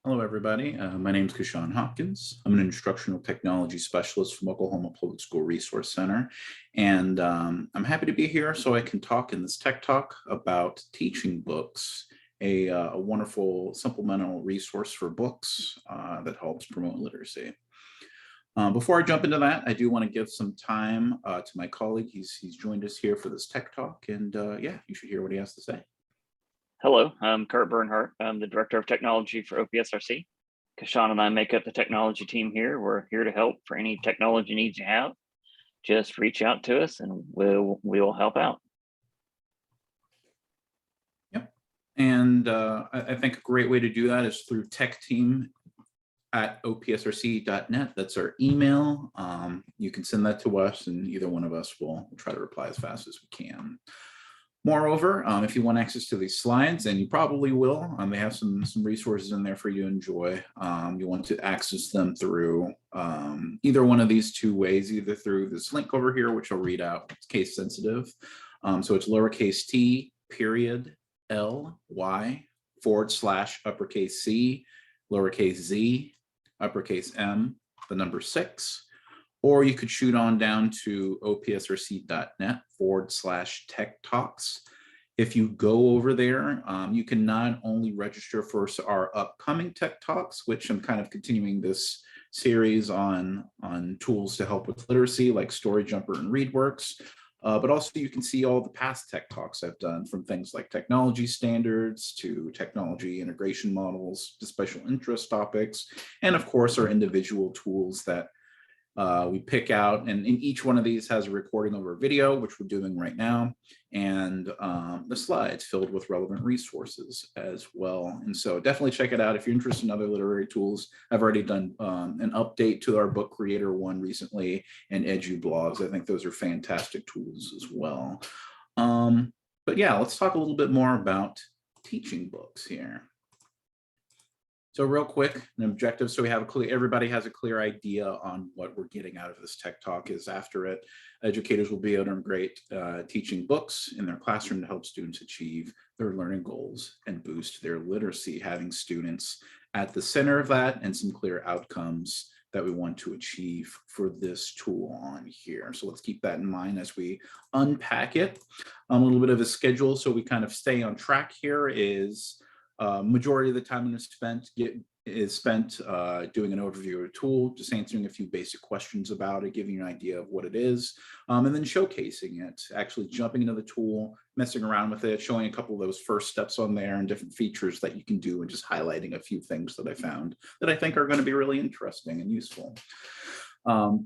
Hello, everybody. My name is Kashawn Hopkins. I'm an instructional technology specialist from Oklahoma Public School Resource Center, and I'm happy to be here so I can talk in this Tech Talk about TeachingBooks, a wonderful supplemental resource for books that helps promote literacy. Before I jump into that, I do want to give some time to my colleague. He's joined us here for this Tech Talk, and yeah, you should hear what he has to say. Hello, I'm Kurt Bernhardt. I'm the Director of Technology for OPSRC. Kashawn and I make up the technology team here. We're here to help for any technology needs you have. Just reach out to us and we'll help out. Yep. And I think a great way to do that is through techteam@opsrc.net. That's our email. You can send that to us and either one of us will try to reply as fast as we can. Moreover, if you want access to these slides, and you probably will, they have some resources in there for you to enjoy. You want to access them through either one of these two ways, either through this link over here, which I'll read out. It's case sensitive. So it's lowercase t period ly / uppercase C, lowercase z, uppercase m, the number 6. Or you could shoot on down to opsrc.net / TechTalks. If you go over there, you can not only register for our upcoming Tech Talks, which I'm kind of continuing this series on tools to help with literacy like Story Jumper and ReadWorks, but also you can see all the past Tech Talks I've done, from things like technology standards to technology integration models to special interest topics, and of course our individual tools that we pick out, and in each one of these has a recording of our video, which we're doing right now, and the slides filled with relevant resources as well. And so definitely check it out if you're interested in other literary tools. I've already done an update to our Book Creator one recently, and EduBlogs. I think those are fantastic tools as well. But yeah, let's talk a little bit more about TeachingBooks here. So real quick, an objective, so we have everybody has a clear idea on what we're getting out of this Tech Talk is after it. Educators will be able to integrate TeachingBooks in their classroom to help students achieve their learning goals and boost their literacy, having students at the center of that and some clear outcomes that we want to achieve for this tool on here. So let's keep that in mind as we unpack it. A little bit of a schedule so we kind of stay on track here is majority of the time is spent doing an overview of a tool, just answering a few basic questions about it, giving you an idea of what it is, and then showcasing it, actually jumping into the tool, messing around with it, showing a couple of those first steps on there and different features that you can do, and just highlighting a few things that I found that I think are going to be really interesting and useful.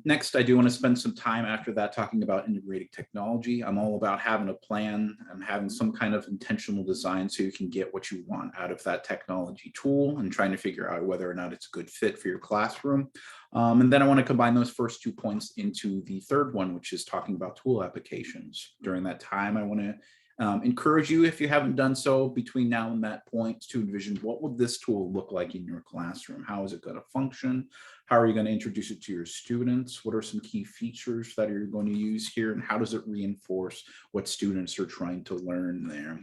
Next, I do want to spend some time after that talking about integrating technology. I'm all about having a plan and having some kind of intentional design so you can get what you want out of that technology tool and trying to figure out whether or not it's a good fit for your classroom. And then I want to combine those first 2 points into the third one, which is talking about tool applications. During that time, I want to encourage you, if you haven't done so between now and that point, to envision what would this tool look like in your classroom? How is it going to function? How are you going to introduce it to your students? What are some key features that you're going to use here? And how does it reinforce what students are trying to learn there?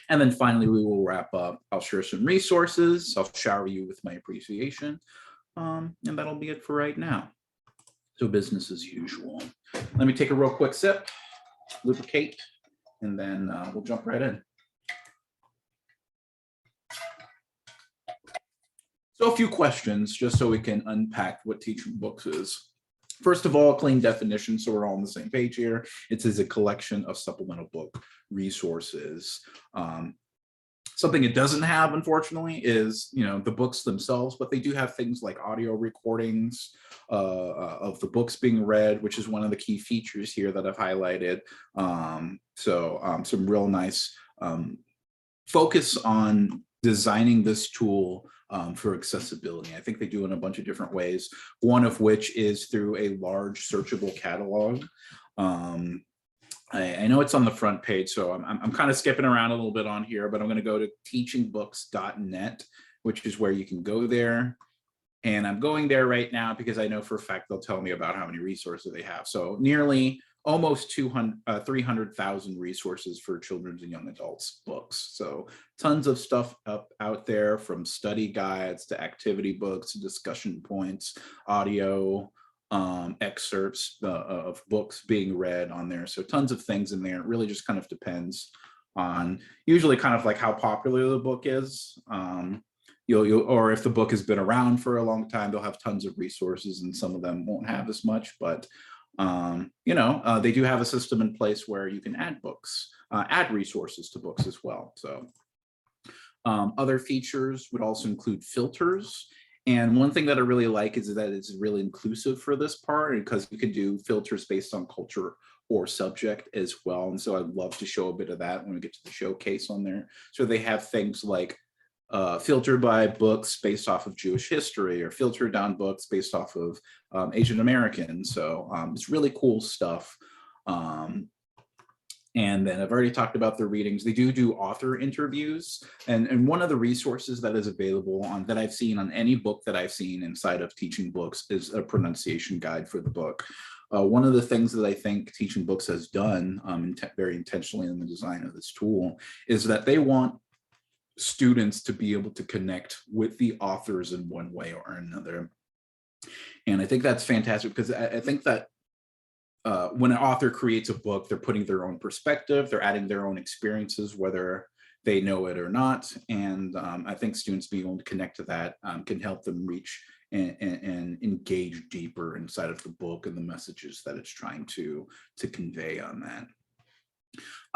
And then finally, we will wrap up. I'll share some resources. I'll shower you with my appreciation. And that'll be it for right now. So business as usual. Let me take a real quick sip, lubricate, and then we'll jump right in. So a few questions, just so we can unpack what TeachingBooks is. First of all, a clean definition, so we're all on the same page here. It says a collection of supplemental book resources. Something it doesn't have, unfortunately, is the books themselves, but they do have things like audio recordings of the books being read, which is one of the key features here that I've highlighted. Some real nice focus on designing this tool for accessibility. I think they do it in a bunch of different ways, one of which is through a large searchable catalog. I know it's on the front page, so I'm kind of skipping around a little bit on here, but I'm going to go to TeachingBooks.net, which is where you can go there. And I'm going there right now because I know for a fact they'll tell me about how many resources they have. So nearly almost 300,000 resources for children's and young adults books. So tons of stuff out there, from study guides to activity books, discussion points, audio excerpts of books being read on there. So tons of things in there. It really just kind of depends on usually kind of like how popular the book is. Or if the book has been around for a long time, they'll have tons of resources, and some of them won't have as much, but they do have a system in place where you can add books, add resources to books as well. So other features would also include filters. And one thing that I really like is that it's really inclusive for this part, because you can do filters based on culture or subject as well. And so I'd love to show a bit of that when we get to the showcase on there. So they have things like filtered by books based off of Jewish history, or filtered down books based off of Asian American. So it's really cool stuff. And then I've already talked about the readings. They do author interviews. And one of the resources that is available that I've seen on any book that I've seen inside of TeachingBooks is a pronunciation guide for the book. One of the things that I think TeachingBooks has done very intentionally in the design of this tool is that they want students to be able to connect with the authors in one way or another. And I think that's fantastic, because I think that when an author creates a book, they're putting their own perspective, they're adding their own experiences, whether they know it or not. And I think students being able to connect to that can help them reach and engage deeper inside of the book and the messages that it's trying to convey on that.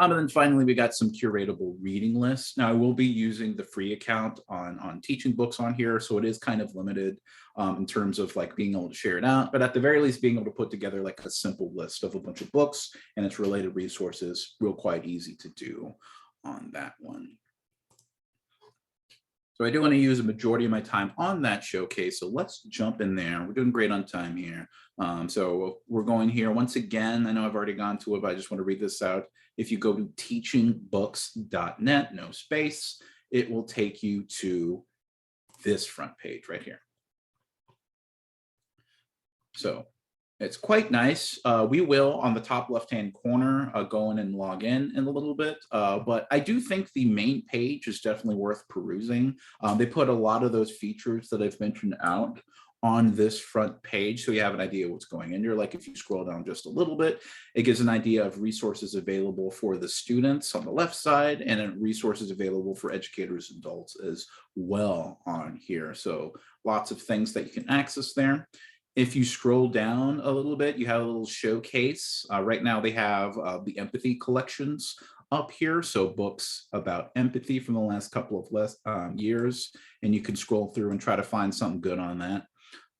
And then finally, we got some curatable reading lists. Now, I will be using the free account on TeachingBooks on here, so it is kind of limited in terms of like being able to share it out. But at the very least, being able to put together like a simple list of a bunch of books and its related resources, quite easy to do on that one. So I do want to use a majority of my time on that showcase. So let's jump in there. We're doing great on time here. So we're going here once again. I know I've already gone to it, but I just want to read this out. If you go to teachingbooks.net, no space, it will take you to this front page right here. So it's quite nice. We will, on the top left-hand corner, go in and log in a little bit. But I do think the main page is definitely worth perusing. They put a lot of those features that I've mentioned out on this front page, so you have an idea what's going in there. Like if you scroll down just a little bit, it gives an idea of resources available for the students on the left side, and then resources available for educators and adults as well on here. So lots of things that you can access there. If you scroll down a little bit, you have a little showcase. Right now they have the empathy collections up here. So books about empathy from the last couple of years, and you can scroll through and try to find something good on that.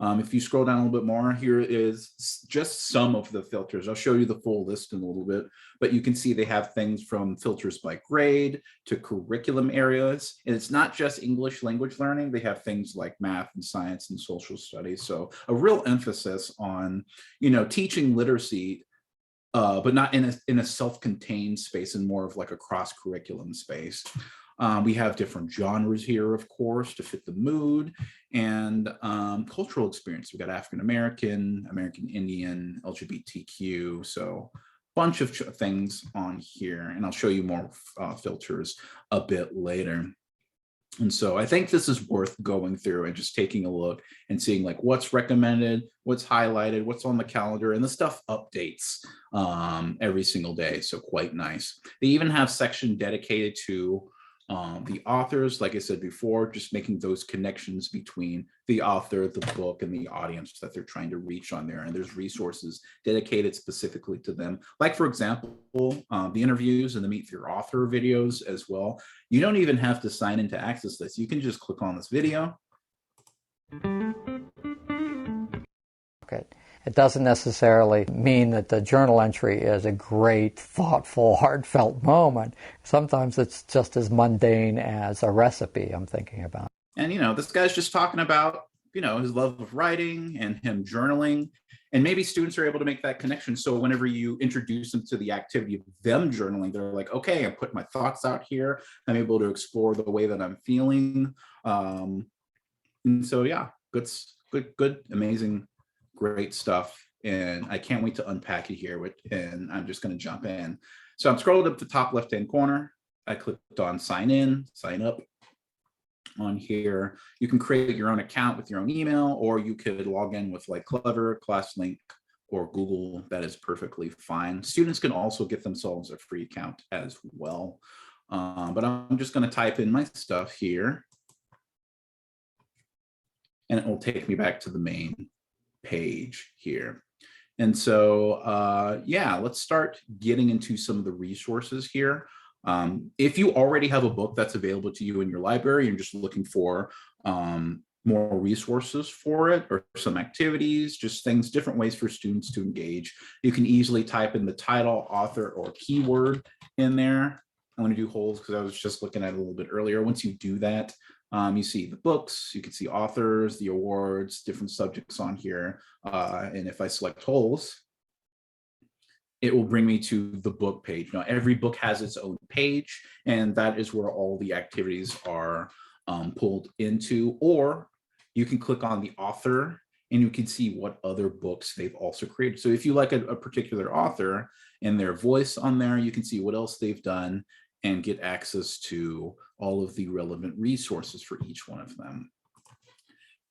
If you scroll down a little bit more, here is just some of the filters. I'll show you the full list in a little bit, but you can see they have things from filters by grade to curriculum areas. And it's not just English language learning. They have things like math and science and social studies. So a real emphasis on, teaching literacy, but not in a self-contained space, and more of like a cross-curriculum space. We have different genres here, of course, to fit the mood, and cultural experience. We've got African American, American Indian, LGBTQ, so a bunch of things on here, and I'll show you more filters a bit later. And so I think this is worth going through and just taking a look and seeing like what's recommended, what's highlighted, what's on the calendar, and the stuff updates every single day. So quite nice. They even have section dedicated to the authors, like I said before, just making those connections between the author, the book, and the audience that they're trying to reach on there. And there's resources dedicated specifically to them. Like, for example, the interviews and the Meet Your Author videos as well. You don't even have to sign in to access this. You can just click on this video. Okay. It doesn't necessarily mean that the journal entry is a great, thoughtful, heartfelt moment. Sometimes it's just as mundane as a recipe I'm thinking about. And, this guy's just talking about, his love of writing and him journaling. And maybe students are able to make that connection. So whenever you introduce them to the activity of them journaling, they're like, okay, I put my thoughts out here. I'm able to explore the way that I'm feeling. And so, yeah, good, amazing, great stuff and I can't wait to unpack it here, and I'm just going to jump in. So I'm scrolling up the top left-hand corner. I clicked on sign in, sign up on here. You can create your own account with your own email, or you could log in with like Clever, ClassLink, or Google. That is perfectly fine. Students can also get themselves a free account as well. But I'm just going to type in my stuff here, and it will take me back to the main page here. And so, yeah, let's start getting into some of the resources here. If you already have a book that's available to you in your library, you're just looking for more resources for it, or some activities, just things, different ways for students to engage. You can easily type in the title, author, or keyword in there. I'm going to do holds because I was just looking at it a little bit earlier. Once you do that, you see the books, you can see authors, the awards, different subjects on here. And if I select holes, it will bring me to the book page. Now, every book has its own page, and that is where all the activities are pulled into. Or you can click on the author and you can see what other books they've also created. So if you like a particular author and their voice on there, you can see what else they've done and get access to all of the relevant resources for each one of them.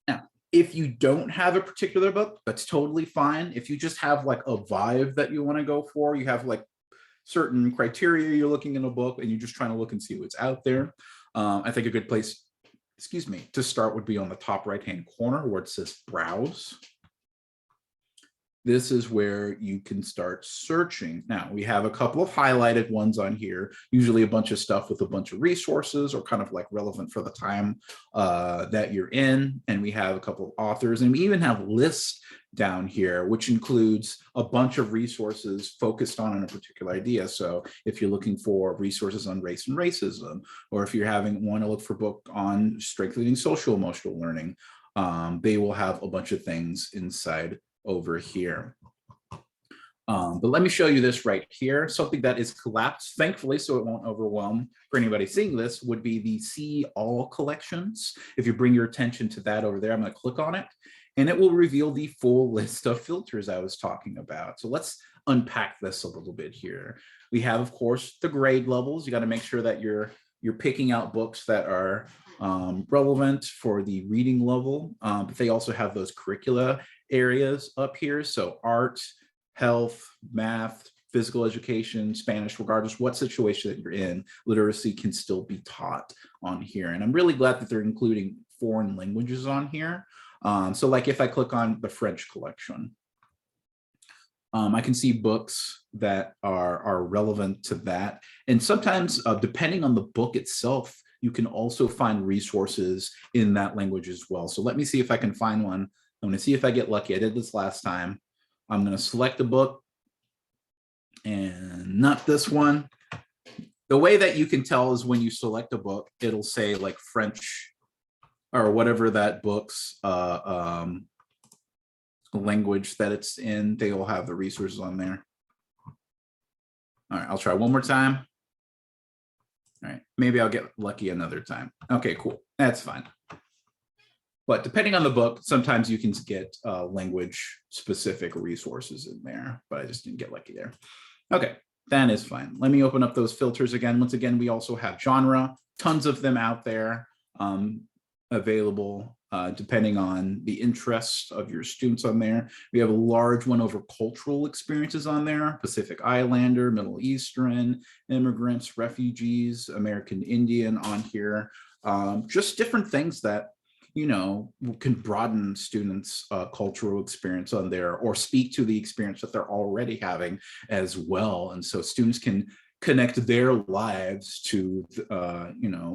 Now, if you don't have a particular book, that's totally fine. If you just have like a vibe that you want to go for, you have like certain criteria you're looking in a book and you're just trying to look and see what's out there. I think a good place, to start would be on the top right-hand corner where it says browse. This is where you can start searching. Now, we have a couple of highlighted ones on here, usually a bunch of stuff with a bunch of resources or kind of like relevant for the time that you're in. And we have a couple of authors, and we even have lists down here, which includes a bunch of resources focused on a particular idea. So if you're looking for resources on race and racism, or if you're want to look for a book on strengthening social emotional learning, they will have a bunch of things inside over here. But let me show you this right here. Something that is collapsed, thankfully, so it won't overwhelm for anybody seeing this, would be the See All collections. If you bring your attention to that over there, I'm going to click on it, and it will reveal the full list of filters I was talking about. So let's unpack this a little bit here. We have, of course, the grade levels. You got to make sure that you're picking out books that are relevant for the reading level, but they also have those curricula areas up here. So art, health, math, physical education, Spanish, regardless what situation that you're in, literacy can still be taught on here. And I'm really glad that they're including foreign languages on here. So like if I click on the French collection, I can see books that are relevant to that. And sometimes, depending on the book itself, you can also find resources in that language as well. So let me see if I can find one. I'm going to see if I get lucky. I did this last time. I'm going to select a book, and not this one. The way that you can tell is when you select a book, it'll say like French or whatever that book's language that it's in. They will have the resources on there. All right, I'll try one more time. All right, maybe I'll get lucky another time. Okay, cool. That's fine. But depending on the book, sometimes you can get language specific resources in there, but I just didn't get lucky there. Okay, that is fine. Let me open up those filters again. Once again, we also have genre, tons of them out there available depending on the interests of your students on there. We have a large one over cultural experiences on there: Pacific Islander, Middle Eastern, immigrants, refugees, American Indian on here. Just different things that can broaden students' cultural experience on there, or speak to the experience that they're already having as well. And so students can connect their lives to,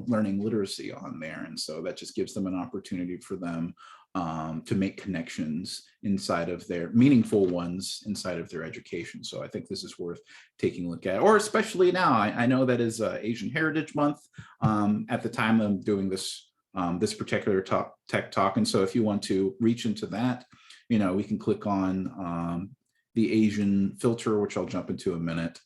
learning literacy on there. And so that just gives them an opportunity for them to make connections inside of their meaningful ones inside of their education. So I think this is worth taking a look at, or especially now. I know that is Asian Heritage Month at the time I'm doing this this particular tech talk. And so if you want to reach into that, we can click on the Asian filter, which I'll jump into in a minute.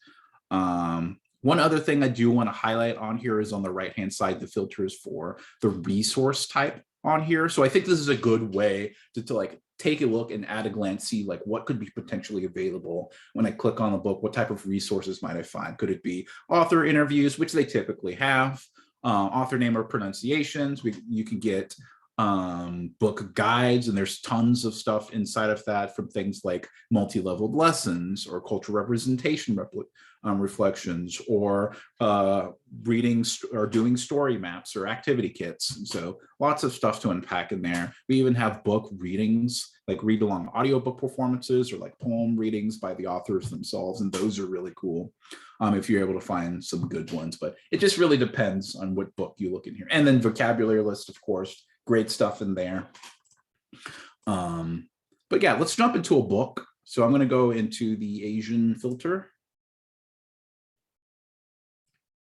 One other thing I do want to highlight on here is on the right-hand side, the filters for the resource type on here. So I think this is a good way to like take a look and at a glance see like what could be potentially available when I click on the book. What type of resources might I find? Could it be author interviews, which they typically have, author name or pronunciations? You can get book guides, and there's tons of stuff inside of that, from things like multi-leveled lessons or cultural representation reflections, or reading or doing story maps or activity kits. And so lots of stuff to unpack in there. We even have book readings, like read along audiobook performances or like poem readings by the authors themselves, and those are really cool if you're able to find some good ones. But it just really depends on what book you look in here. And then vocabulary list, of course, great stuff in there. But yeah, let's jump into a book. So I'm going to go into the Asian filter.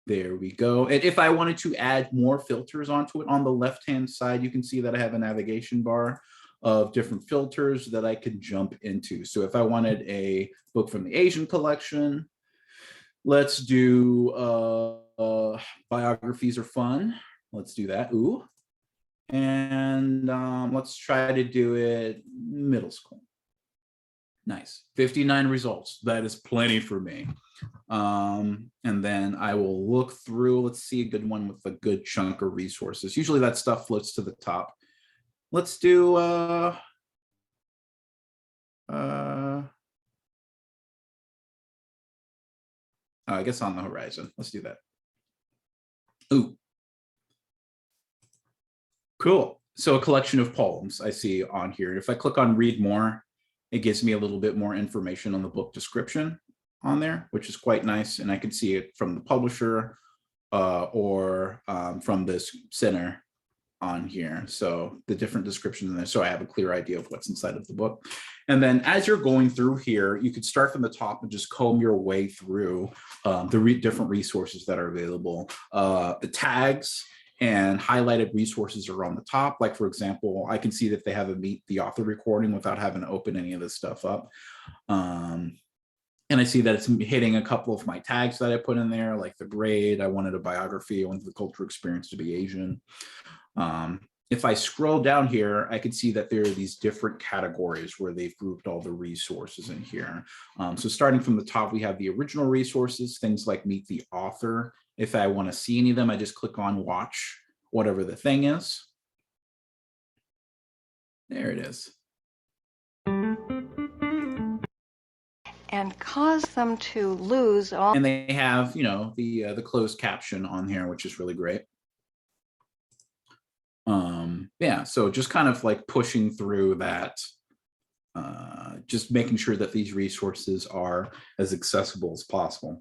There we go. And if I wanted to add more filters onto it, on the left-hand side, you can see that I have a navigation bar of different filters that I could jump into. So if I wanted a book from the Asian collection, let's do biographies are fun. Let's do that. Ooh. And let's try to do it middle school. Nice. 59 results. That is plenty for me. And then I will look through, let's see a good one with a good chunk of resources. Usually that stuff floats to the top. Let's do I guess on the horizon. Let's do that. Ooh. Cool. So a collection of poems I see on here. If I click on read more, it gives me a little bit more information on the book description on there, which is quite nice. And I can see it from the publisher or from this center on here. So the different descriptions in there. So I have a clear idea of what's inside of the book. And then as you're going through here, you could start from the top and just comb your way through the different resources that are available. The tags and highlighted resources are on the top. Like, for example, I can see that they have a meet the author recording without having to open any of this stuff up. And I see that it's hitting a couple of my tags that I put in there, like the grade. I wanted a biography. I wanted the cultural experience to be Asian. If I scroll down here, I can see that there are these different categories where they've grouped all the resources in here. So starting from the top, we have the original resources, things like meet the author. If I want to see any of them, I just click on watch, whatever the thing is. There it is. And cause them to lose all. And they have, you know, the closed caption on here, which is really great. Yeah, so just kind of like pushing through that, just making sure that these resources are as accessible as possible.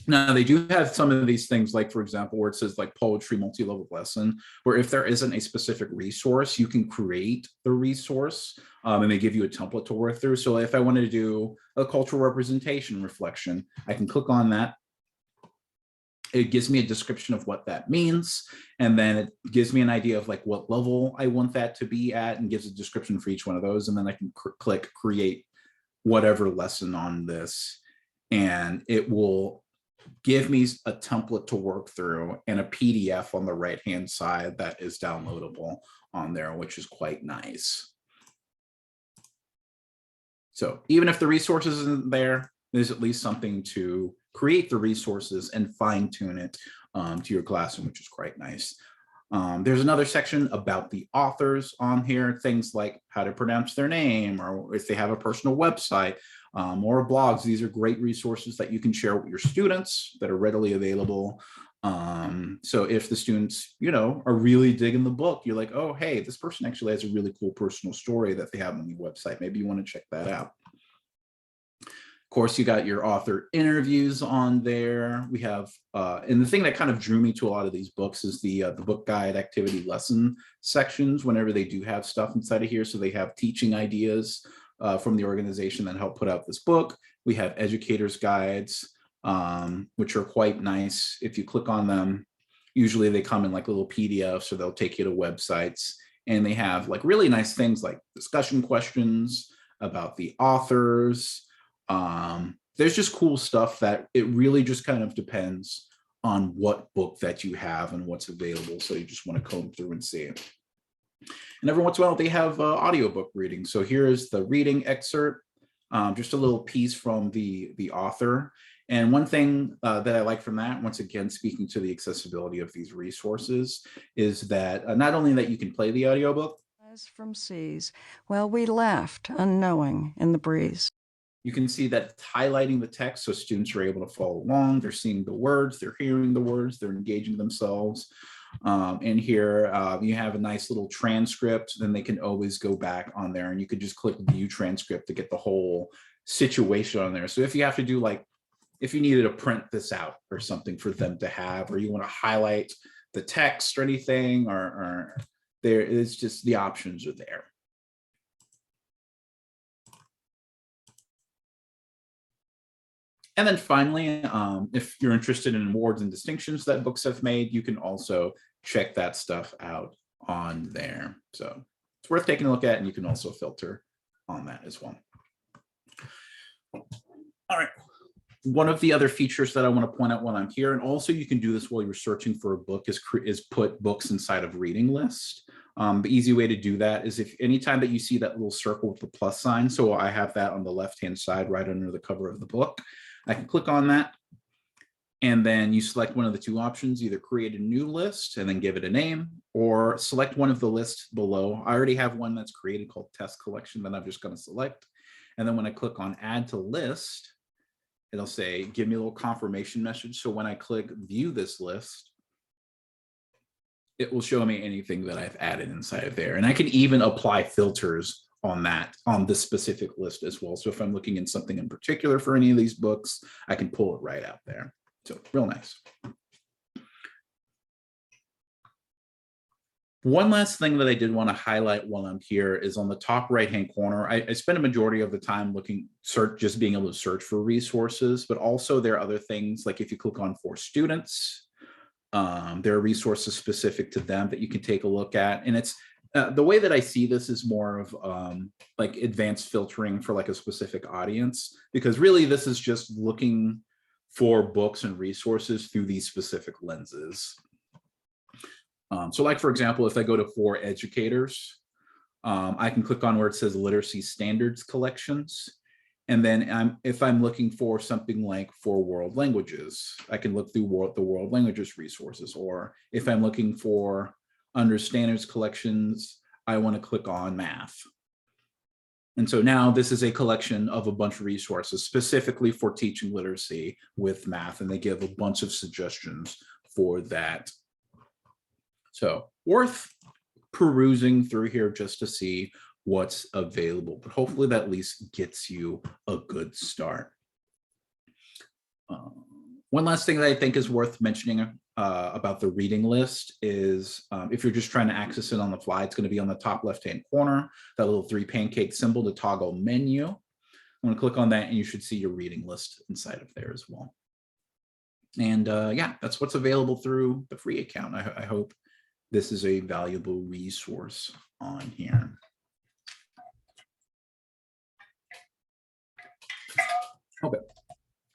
Now, they do have some of these things, like, for example, where it says like poetry multi-level lesson, where if there isn't a specific resource, you can create the resource, and they give you a template to work through. So if I wanted to do a cultural representation reflection, I can click on that. It gives me a description of what that means, and then it gives me an idea of like what level I want that to be at, and gives a description for each one of those. And then I can click create whatever lesson on this, and it will give me a template to work through and a PDF on the right-hand side that is downloadable on there, which is quite nice. So even if the resources isn't there, there's at least something to create the resources and fine-tune it to your classroom, which is quite nice. There's another section about the authors on here, things like how to pronounce their name, or if they have a personal website or blogs. These are great resources that you can share with your students that are readily available. So if the students, you know, are really digging the book, you're like, oh, hey, this person actually has a really cool personal story that they have on the website. Maybe you want to check that out. Of course, you got your author interviews on there. We have, and the thing that kind of drew me to a lot of these books is the book guide, activity, lesson sections, whenever they do have stuff inside of here. So they have teaching ideas from the organization that help put out this book. We have educators guides, which are quite nice. If you click on them, usually they come in like little PDFs, so they'll take you to websites, and they have like really nice things like discussion questions about the authors. There's just cool stuff that it really just kind of depends on what book that you have and what's available. So you just want to comb through and see it. And every once in a while, they have audiobook reading. So here is the reading excerpt, just a little piece from the author. And one thing that I like from that, once again, speaking to the accessibility of these resources, is that not only that you can play the audiobook, from seas, while we laughed, unknowing, in the breeze. you can see that it's highlighting the text so students are able to follow along. They're seeing the words, they're hearing the words, they're engaging themselves. And here you have a nice little transcript, then they can always go back on there and you could just click view transcript to get the whole situation on there. So if you have to do like, if you needed to print this out or something for them to have, or you want to highlight the text or anything, or there is just the options are there. And then finally, if you're interested in awards and distinctions that books have made, you can also check that stuff out on there. So it's worth taking a look at, and you can also filter on that as well. All right. One of the other features that I want to point out while I'm here, and also you can do this while you're searching for a book, is put books inside of reading list. The easy way to do that is if anytime that you see that little circle with the plus sign, so I have that on the left-hand side right under the cover of the book, I can click on that, and then you select one of the two options, either create a new list and then give it a name, or select one of the lists below. I already have one that's created called test collection that I'm just going to select. And then when I click on add to list, it'll say, give me a little confirmation message. So when I click view this list, it will show me anything that I've added inside of there. And I can even apply filters on that, on this specific list as well. So if I'm looking in something in particular for any of these books, I can pull it right out there. So real nice. One last thing that I did want to highlight while I'm here is on the top right-hand corner. I spend a majority of the time just being able to search for resources, but also there are other things like if you click on for students, there are resources specific to them that you can take a look at. And it's the way that I see this is more of like advanced filtering for like a specific audience, because really this is just looking for books and resources through these specific lenses. So like, for example, if I go to for educators, I can click on where it says literacy standards collections. And then if I'm looking for something like for world languages, I can look through the world languages resources. Or if I'm looking for under standards collections, I want to click on math. And so now this is a collection of a bunch of resources specifically for teaching literacy with math. And they give a bunch of suggestions for that. So worth perusing through here just to see what's available, but hopefully that at least gets you a good start. One last thing that I think is worth mentioning about the reading list is if you're just trying to access it on the fly, it's going to be on the top left-hand corner, that little 3 pancake symbol to toggle menu. I'm going to click on that and you should see your reading list inside of there as well. And yeah, that's what's available through the free account. I hope this is a valuable resource on here. Okay.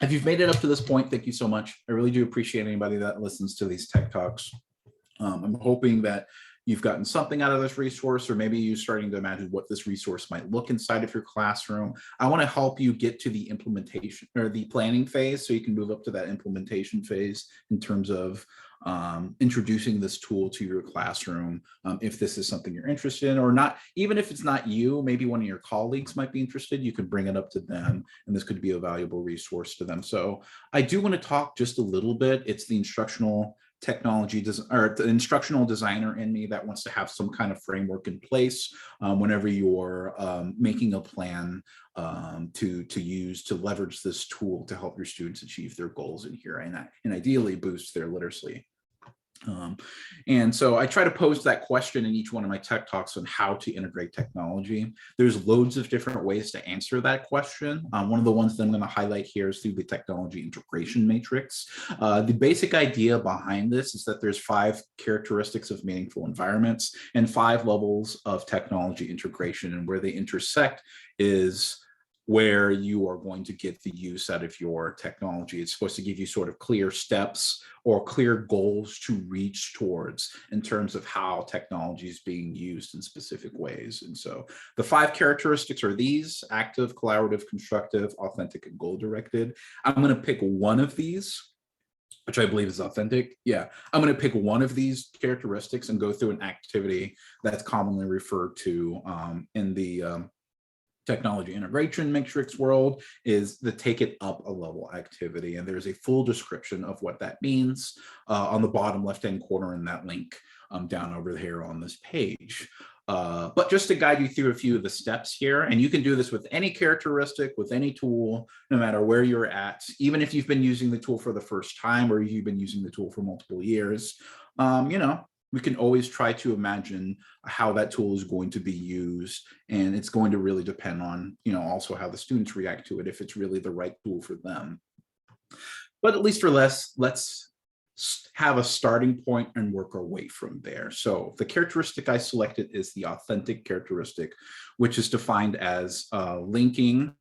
If you've made it up to this point, thank you so much. I really do appreciate anybody that listens to these Tech Talks. I'm hoping that you've gotten something out of this resource, or maybe you're starting to imagine what this resource might look inside of your classroom. I want to help you get to the implementation or the planning phase so you can move up to that implementation phase in terms of introducing this tool to your classroom. If this is something you're interested in or not, even if it's not you, maybe one of your colleagues might be interested, you can bring it up to them and this could be a valuable resource to them. So I do want to talk just a little bit. It's the instructional technology or the instructional designer in me that wants to have some kind of framework in place whenever you're making a plan to use to leverage this tool to help your students achieve their goals in here and ideally boost their literacy. And so I try to pose that question in each one of my Tech Talks on how to integrate technology. There's loads of different ways to answer that question. One of the ones that I'm going to highlight here is through the technology integration matrix. The basic idea behind this is that there's 5 characteristics of meaningful environments and 5 levels of technology integration, and where they intersect is where you are going to get the use out of your technology. It's supposed to give you sort of clear steps or clear goals to reach towards in terms of how technology is being used in specific ways. And so the 5 characteristics are these: active, collaborative, constructive, authentic, and goal-directed. I'm going to pick one of these, which I believe is authentic. Yeah, I'm going to pick one of these characteristics and go through an activity that's commonly referred to in the technology integration matrix world is the take it up a level activity. And there's a full description of what that means on the bottom left-hand corner in that link down over here on this page. But just to guide you through a few of the steps here, and you can do this with any characteristic, with any tool, no matter where you're at, even if you've been using the tool for the first time or you've been using the tool for multiple years, you know, we can always try to imagine how that tool is going to be used. And it's going to really depend on, you know, also how the students react to it, if it's really the right tool for them. But at least for let's have a starting point and work our way from there. So the characteristic I selected is the authentic characteristic, which is defined as linking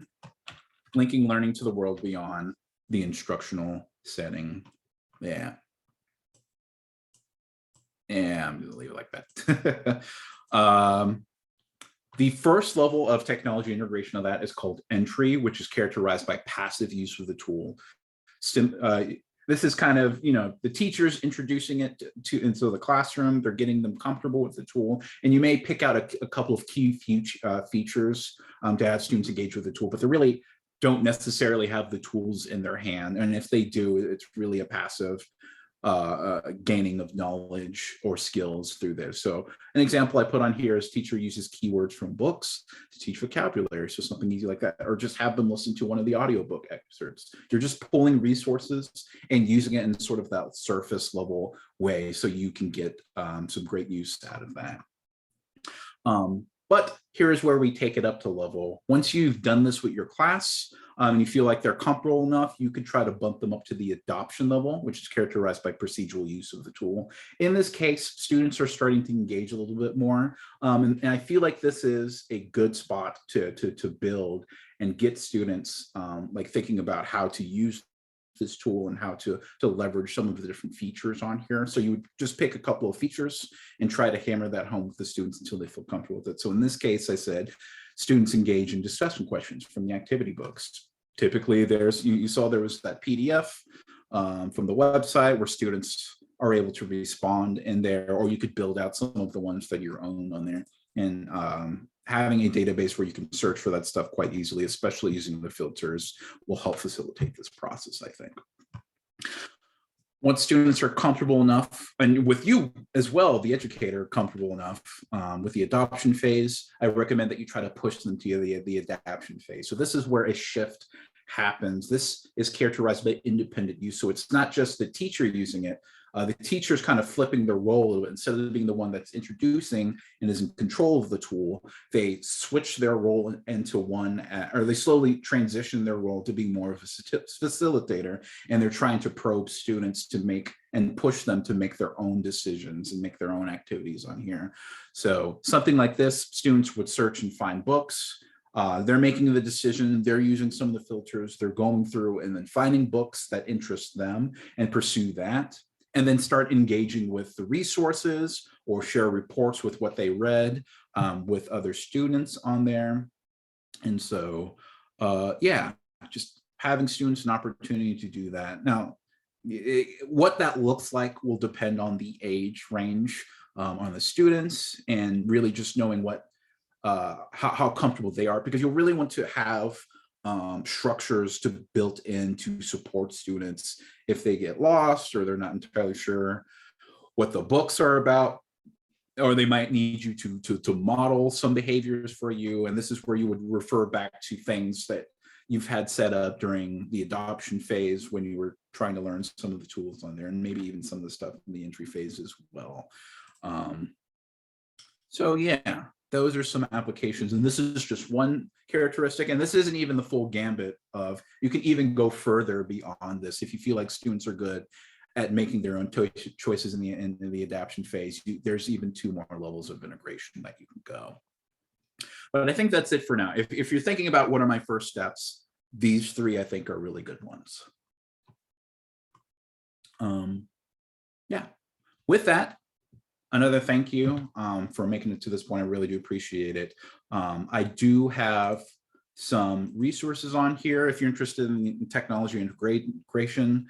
learning to the world beyond the instructional setting. Yeah. And I'm gonna leave it like that. The first level of technology integration of that is called entry, which is characterized by passive use of the tool. This is kind of, you know, the teachers introducing it into the classroom. They're getting them comfortable with the tool, and you may pick out a couple of key features to have students engage with the tool, but they really don't necessarily have the tools in their hand. And if they do, it's really a passive gaining of knowledge or skills through this. So an example I put on here is teacher uses keywords from books to teach vocabulary. So something easy like that, or just have them listen to one of the audiobook excerpts. You're just pulling resources and using it in sort of that surface level way so you can get some great use out of that. But here's where we take it up to level. Once you've done this with your class and you feel like they're comfortable enough, you could try to bump them up to the adoption level, which is characterized by procedural use of the tool. In this case, students are starting to engage a little bit more. And I feel like this is a good spot to build and get students like thinking about how to use this tool and how to leverage some of the different features on here. So you would just pick a couple of features and try to hammer that home with the students until they feel comfortable with it. So in this case, I said, students engage in discussion questions from the activity books. Typically there's, you saw there was that PDF from the website where students are able to respond in there, or you could build out some of the ones that you're owned on there. And having a database where you can search for that stuff quite easily, especially using the filters, will help facilitate this process, I think. Once students are comfortable enough, and with you as well, the educator, comfortable enough with the adoption phase, I recommend that you try to push them to the adaptation phase. So this is where a shift happens. This is characterized by independent use. So it's not just the teacher using it. The teacher's kind of flipping their role a little bit. Instead of being the one that's introducing and is in control of the tool, they switch their role into one, or they slowly transition their role to being more of a facilitator, and they're trying to probe students to make and push them to make their own decisions and make their own activities on here. So something like this, students would search and find books. They're making the decision, they're using some of the filters, they're going through and then finding books that interest them and pursue that, and then start engaging with the resources or share reports with what they read with other students on there. And so, yeah, just having students an opportunity to do that. Now, what that looks like will depend on the age range on the students, and really just knowing what how comfortable they are, because you'll really want to have structures to built in to support students if they get lost or they're not entirely sure what the books are about, or they might need you to model some behaviors for you. And this is where you would refer back to things that you've had set up during the adoption phase when you were trying to learn some of the tools on there, and maybe even some of the stuff in the entry phase as well. So yeah, those are some applications, and this is just one characteristic, and this isn't even the full gambit of, you can even go further beyond this if you feel like students are good at making their own choices in the adaptation phase. There's even 2 more levels of integration that you can go. But I think that's it for now. If you're thinking about what are my first steps, these 3 I think are really good ones. Yeah, with that, another thank you for making it to this point. I really do appreciate it. I do have some resources on here if you're interested in technology integration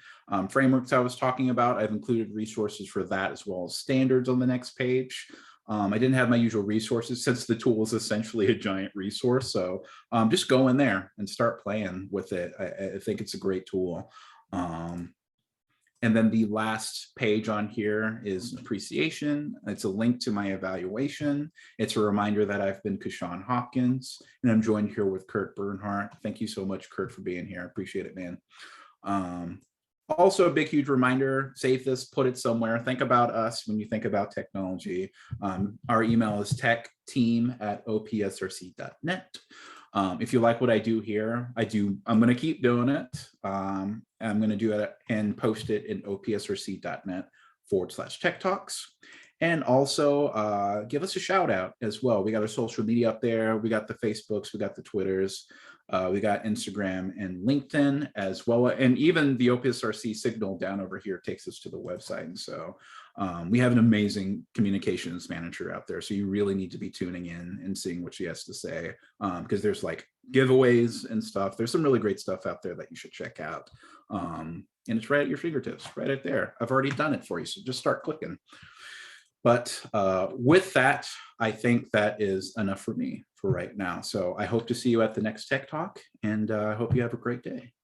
frameworks I was talking about. I've included resources for that as well as standards on the next page. I didn't have my usual resources since the tool is essentially a giant resource. So just go in there and start playing with it. I think it's a great tool. And then the last page on here is appreciation. It's a link to my evaluation. It's a reminder that I've been Kashawn Hopkins, and I'm joined here with Kurt Bernhardt. Thank you so much, Kurt, for being here. I appreciate it, man. Also, a big, huge reminder, save this, put it somewhere. Think about us when you think about technology. Our email is techteam@opsrc.net. If you like what I do here, I'm going to keep doing it. I'm going to do it and post it in opsrc.net/TechTalks. And also give us a shout out as well. We got our social media up there. We got the Facebooks, we got the Twitters, we got Instagram and LinkedIn as well. And even the OPSRC signal down over here takes us to the website. And so we have an amazing communications manager out there. So you really need to be tuning in and seeing what she has to say, because there's like giveaways and stuff. There's some really great stuff out there that you should check out. And it's right at your fingertips, right out there. I've already done it for you. So just start clicking. But with that, I think that is enough for me for right now. So I hope to see you at the next Tech Talk, and I hope you have a great day.